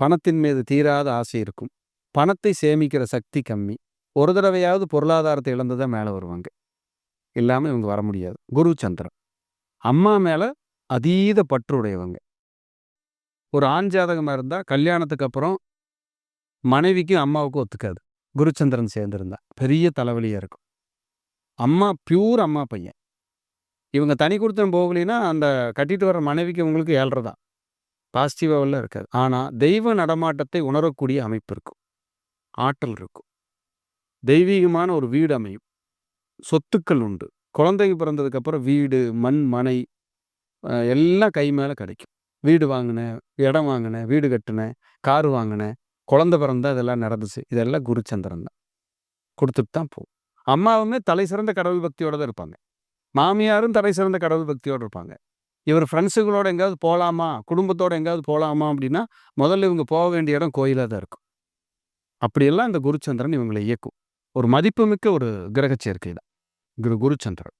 பணத்தின் மீது தீராத ஆசை இருக்கும். பணத்தை சேமிக்கிற சக்தி கம்மி. ஒரு தடவையாவது பொருளாதாரத்தை இழந்து தான் மேலே வருவாங்க. இல்லாமல் இவங்க வர முடியாது. குரு சந்திரன் அம்மா மேலே அதீத பற்று உடையவங்க. ஒரு ஆண் ஜாதகமாக இருந்தால் கல்யாணத்துக்கு அப்புறம் மனைவிக்கும் அம்மாவுக்கும் ஒத்துக்காது. குருச்சந்திரன் சேர்ந்திருந்தா பெரிய தலைவலியாக இருக்கும். அம்மா பியூர் அம்மா பையன். இவங்க தனி கொடுத்தன் போகலின்னா அந்த கட்டிட்டு வர மனைவிக்கு இவங்களுக்கு 7.5 தான். பாசிட்டிவாகலாம் இருக்காது. ஆனால் தெய்வ நடமாட்டத்தை உணரக்கூடிய அமைப்பு இருக்கும். ஆற்றல் இருக்கும். தெய்வீகமான ஒரு வீடு அமையும். சொத்துக்கள் உண்டு. குழந்தைக்கு பிறந்ததுக்கப்புறம் வீடு, மண், மனை எல்லாம் கை மேலே கிடைக்கும். வீடு வாங்கினேன், இடம் வாங்கினேன், வீடு கட்டினேன், கார் வாங்கினேன், குழந்தை பிறந்தா இதெல்லாம் நடந்துச்சு. இதெல்லாம் குருச்சந்திரன் தான் கொடுத்துட்டு தான் போகும். அம்மாவுமே தலை சிறந்த கடவுள் பக்தியோடு தான் இருப்பாங்க. மாமியாரும் தலை சிறந்த கடவுள் பக்தியோடு இருப்பாங்க. இவர் ஃப்ரெண்ட்ஸுகளோட எங்கேயாவது போகலாமா, குடும்பத்தோடு எங்கேயாவது போகலாமா அப்படின்னா முதல்ல இவங்க போக வேண்டிய இடம் கோயிலாக தான் இருக்கும். அப்படியெல்லாம் இந்த குருச்சந்திரன் இவங்களை இயக்கும். ஒரு மதிப்புமிக்க ஒரு கிரக சேர்க்கை தான் குருச்சந்திரன்.